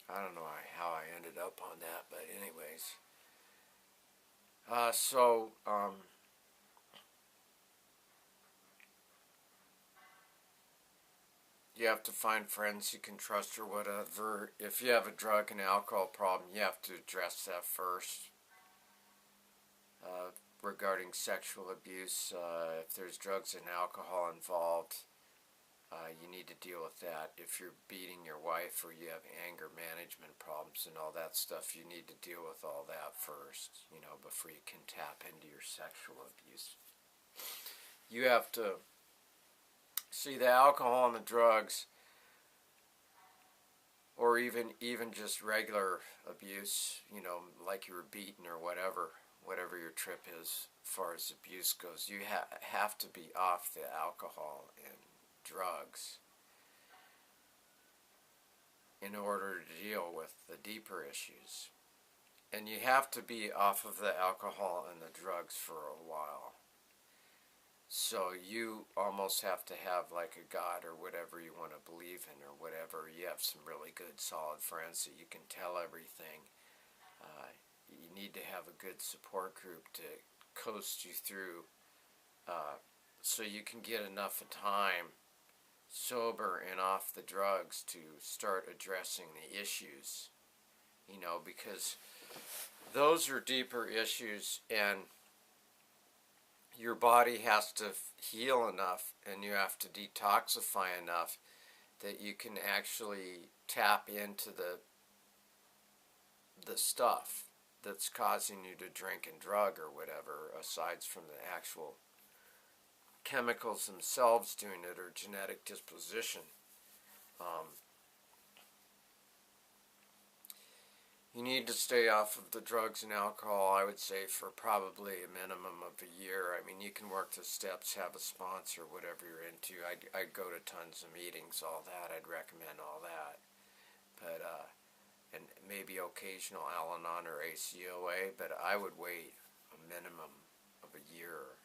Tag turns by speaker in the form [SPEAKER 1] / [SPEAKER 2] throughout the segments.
[SPEAKER 1] I don't know how I ended up on that, but anyways. You have to find friends you can trust or whatever. If you have a drug and alcohol problem, you have to address that first. Uh, Regarding sexual abuse, if there's drugs and alcohol involved, you need to deal with that. If you're beating your wife or you have anger management problems and all that stuff, you need to deal with all that first, before you can tap into your sexual abuse. You have to see the alcohol and the drugs, or even just regular abuse, like you were beaten or whatever your trip is as far as abuse goes. You have to be off the alcohol and drugs in order to deal with the deeper issues. And you have to be off of the alcohol and the drugs for a while. So you almost have to have like a God or whatever you want to believe in or whatever. You have some really good solid friends that you can tell everything. You need to have a good support group to coast you through, so you can get enough time sober and off the drugs to start addressing the issues, because those are deeper issues, and your body has to heal enough and you have to detoxify enough that you can actually tap into the stuff that's causing you to drink and drug or whatever, aside from the actual chemicals themselves doing it or genetic disposition. You need to stay off of the drugs and alcohol, I would say, for probably a minimum of a year. I mean, you can work the steps, have a sponsor, whatever you're into. I'd go to tons of meetings, all that. I'd recommend all that. But, and maybe occasional Al-Anon or ACOA, but I would wait a minimum of a year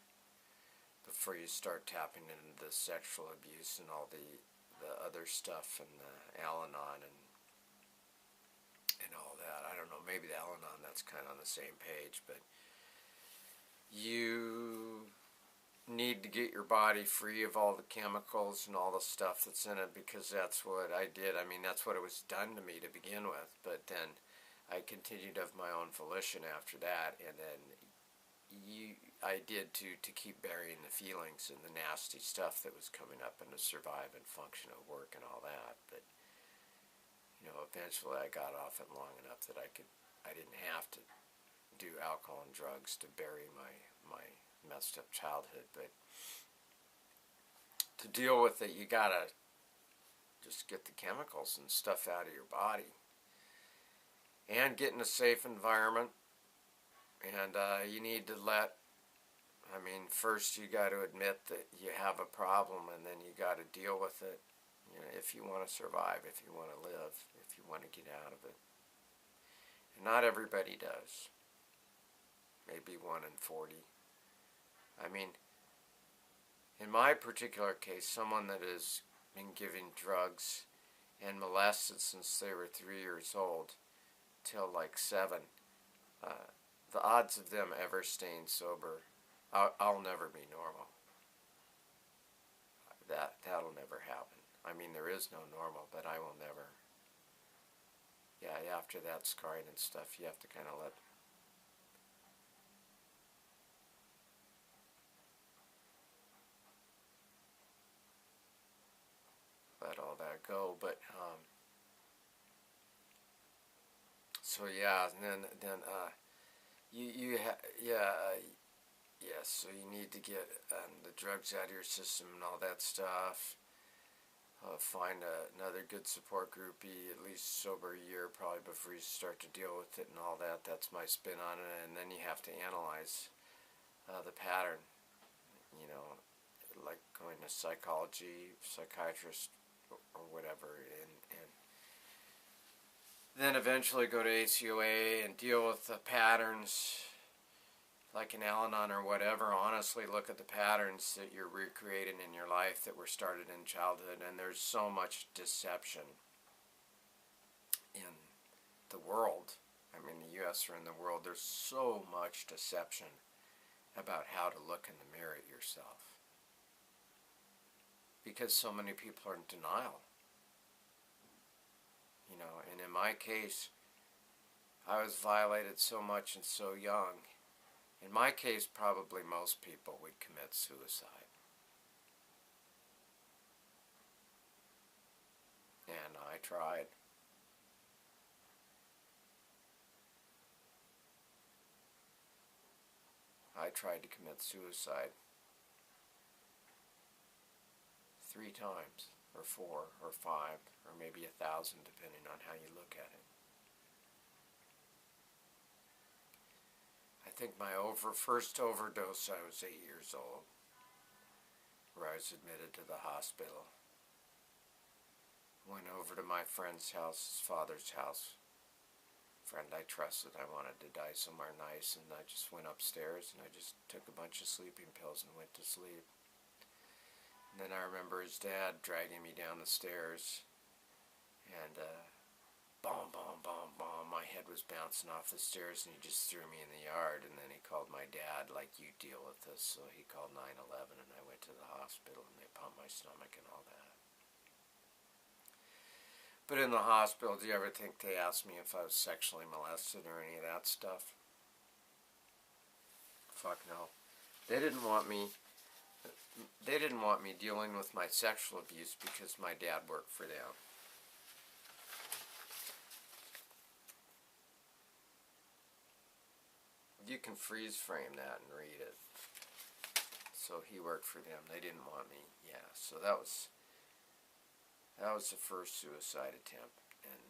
[SPEAKER 1] before you start tapping into the sexual abuse and all the other stuff and the Al-Anon and all that. I don't know, maybe the Al-Anon, that's kind of on the same page, but you need to get your body free of all the chemicals and all the stuff that's in it, because that's what I did. I mean, that's what it was done to me to begin with, but then I continued of my own volition after that, and then I did to keep burying the feelings and the nasty stuff that was coming up and to survive and function at work and all that. But eventually I got off it long enough that I didn't have to do alcohol and drugs to bury my messed up childhood. But to deal with it, you gotta just get the chemicals and stuff out of your body and get in a safe environment. And you need to first you got to admit that you have a problem, and then you got to deal with it. If you want to survive, if you want to live, if you want to get out of it. And not everybody does. Maybe 1 in 40. I mean, in my particular case, someone that has been giving drugs and molested since they were 3 years old till like 7, the odds of them ever staying sober, I'll never be normal. That'll never happen. I mean, there is no normal, but I will never. Yeah, after that scarring and stuff, you have to kind of let all that go. But so yeah, and then so you need to get the drugs out of your system and all that stuff. Find another good support group, be at least sober a year probably before you start to deal with it and all that. That's my spin on it. And then you have to analyze the pattern, like going to psychology, psychiatrist, or whatever, and then eventually go to ACOA and deal with the patterns, like an Al-Anon or whatever. Honestly, look at the patterns that you're recreating in your life that were started in childhood, and there's so much deception in the world, I mean the U.S. or in the world, there's so much deception about how to look in the mirror at yourself. Because so many people are in denial. You know, and in my case, I was violated so much and so young. In my case, probably most people would commit suicide. And I tried. I tried to commit suicide 3 times, or 4, or 5, or maybe 1,000, depending on how you look at it. I think my first overdose, I was 8 years old, where I was admitted to the hospital. Went over to my friend's house, his father's house. Friend I trusted. I wanted to die somewhere nice, and I just went upstairs and I just took a bunch of sleeping pills and went to sleep. And then I remember his dad dragging me down the stairs, and boom, boom, boom, boom, my head was bouncing off the stairs, and he just threw me in the yard. And then he called my dad, like, you deal with this. So he called 911, and I went to the hospital, and they pumped my stomach and all that. But in the hospital, do you ever think they asked me if I was sexually molested or any of that stuff? Fuck no. They didn't want me dealing with my sexual abuse because my dad worked for them. You can freeze frame that and read it. So he worked for them. They didn't want me. Yeah, so that was the first suicide attempt, and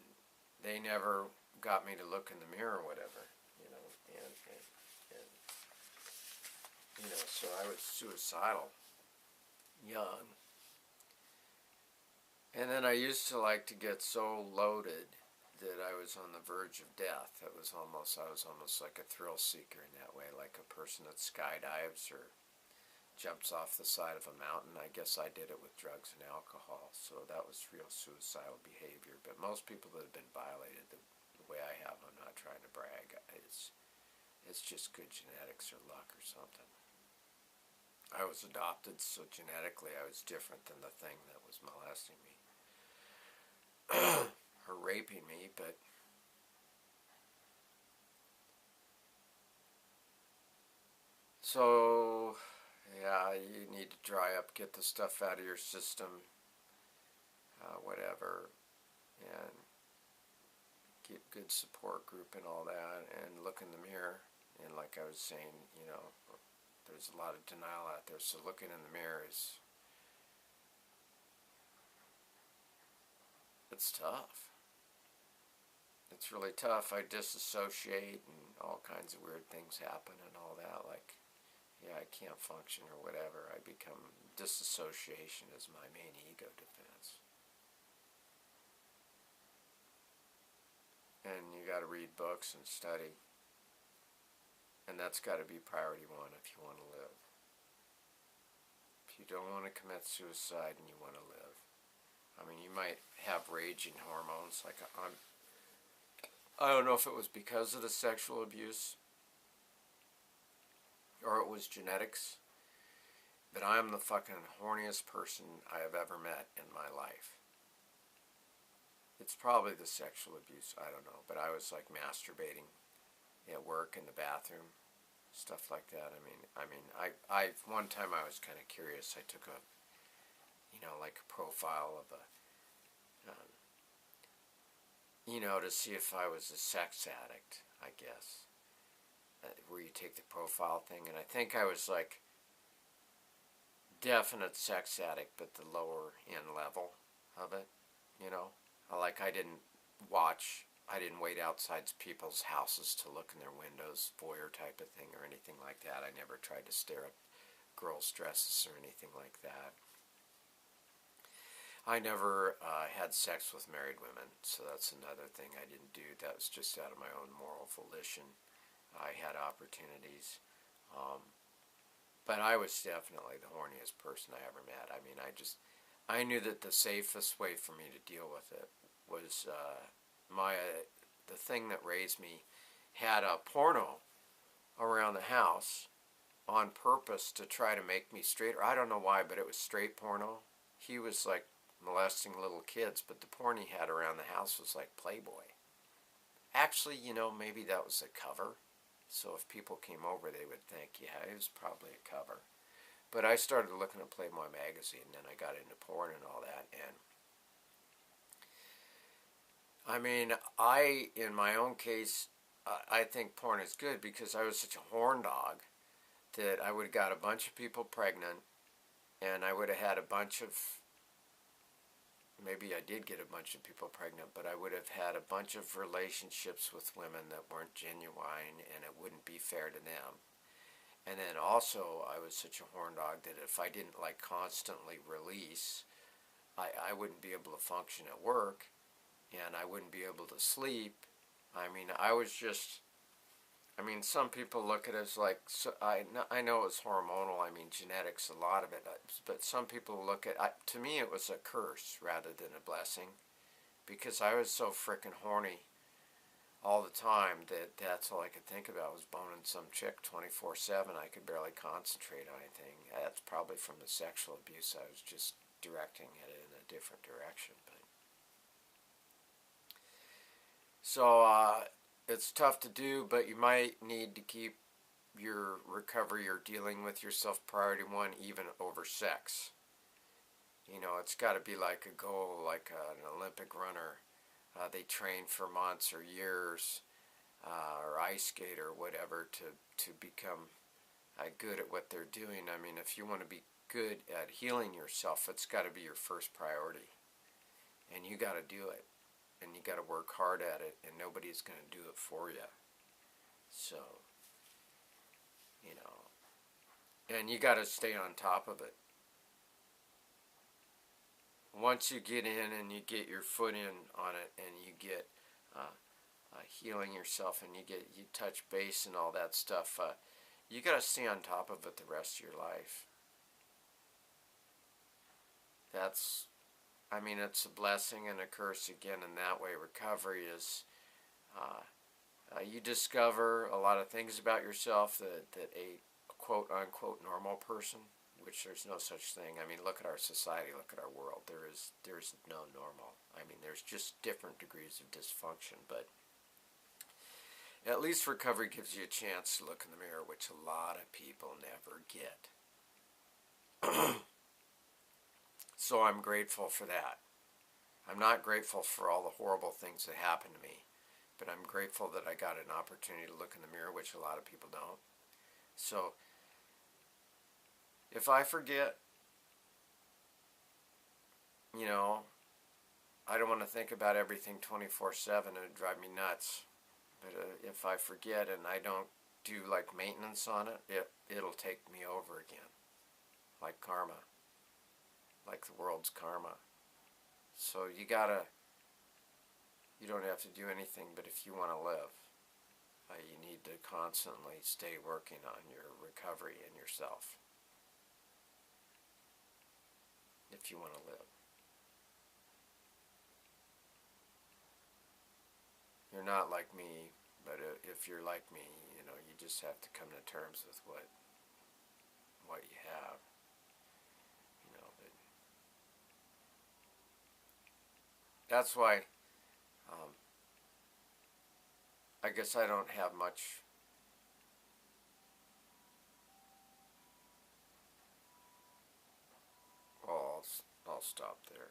[SPEAKER 1] they never got me to look in the mirror or whatever, you know, and you know, so I was suicidal, young, and then I used to like to get so loaded that I was on the verge of death. I was almost like a thrill seeker in that way, like a person that skydives or jumps off the side of a mountain. I guess I did it with drugs and alcohol, so that was real suicidal behavior. But most people that have been violated the way I have, I'm not trying to brag, it's just good genetics or luck or something. I was adopted, so genetically I was different than the thing that was molesting me or raping me, but so yeah, you need to dry up, get the stuff out of your system, whatever, and get good support group and all that, and look in the mirror. And like I was saying, you know, there's a lot of denial out there, so looking in the mirror it's tough. It's really tough. I disassociate, and all kinds of weird things happen and all that, like, yeah, I can't function or whatever. I become, disassociation is my main ego defense. And you got to read books and study. And that's got to be priority 1 if you want to live. If you don't want to commit suicide and you want to live. I mean, you might have raging hormones. Like, I don't know if it was because of the sexual abuse or it was genetics, but I'm the fucking horniest person I have ever met in my life. It's probably the sexual abuse, I don't know, but I was like masturbating at work, in the bathroom, stuff like that. I one time I was kind of curious. I took a, you know, like a profile of a, you know, to see if I was a sex addict, I guess. Where you take the profile thing, and I think I was like definite sex addict, but the lower end level of it, you know. Like I didn't wait outside people's houses to look in their windows, voyeur type of thing or anything like that. I never tried to stare at girls' dresses or anything like that. I never had sex with married women, so that's another thing I didn't do. That was just out of my own moral volition. I had opportunities, but I was definitely the horniest person I ever met. I mean, I knew that the safest way for me to deal with it was my the thing that raised me had a porno around the house on purpose to try to make me straighter. I don't know why, but it was straight porno. He was like molesting little kids, but the porn he had around the house was like Playboy. Actually, maybe that was a cover. So if people came over, they would think, yeah, it was probably a cover. But I started looking at Playboy magazine, and then I got into porn and all that. And I mean, in my own case, I think porn is good because I was such a horn dog that I would have got a bunch of people pregnant, and I would have had a bunch of, maybe I did get a bunch of people pregnant, but I would have had a bunch of relationships with women that weren't genuine, and it wouldn't be fair to them. And then also, I was such a horn dog that if I didn't like constantly release, I wouldn't be able to function at work, and I wouldn't be able to sleep. I mean, some people look at it as like, so I know it's hormonal, genetics, a lot of it, but some people look at, to me it was a curse rather than a blessing, because I was so frickin' horny all the time that's all I could think about was boning some chick 24/7. I could barely concentrate on anything. That's probably from the sexual abuse. I was just directing it in a different direction. But so it's tough to do, but you might need to keep your recovery or dealing with yourself priority one, even over sex. It's got to be like a goal, like an Olympic runner. They train for months or years, or ice skate or whatever to become good at what they're doing. If you want to be good at healing yourself, it's got to be your first priority. And you got to do it. And you got to work hard at it, and nobody's going to do it for you. So, and you got to stay on top of it. Once you get in and you get your foot in on it, and you get healing yourself, and you touch base and all that stuff, you got to stay on top of it the rest of your life. It's a blessing and a curse again in that way. Recovery is, you discover a lot of things about yourself that a quote-unquote normal person, which there's no such thing. Look at our society, look at our world. There's no normal. There's just different degrees of dysfunction, but at least recovery gives you a chance to look in the mirror, which a lot of people never get. So I'm grateful for that. I'm not grateful for all the horrible things that happened to me, but I'm grateful that I got an opportunity to look in the mirror, which a lot of people don't. So if I forget, I don't want to think about everything 24/7. It'd drive me nuts. But if I forget and I don't do like maintenance on it, it'll take me over again, like karma, like the world's karma. So you don't have to do anything, but if you want to live, you need to constantly stay working on your recovery and yourself if you want to live. You're not like me, but if you're like me, you just have to come to terms with what you have. But that's why I guess I don't have much. Well, I'll stop there.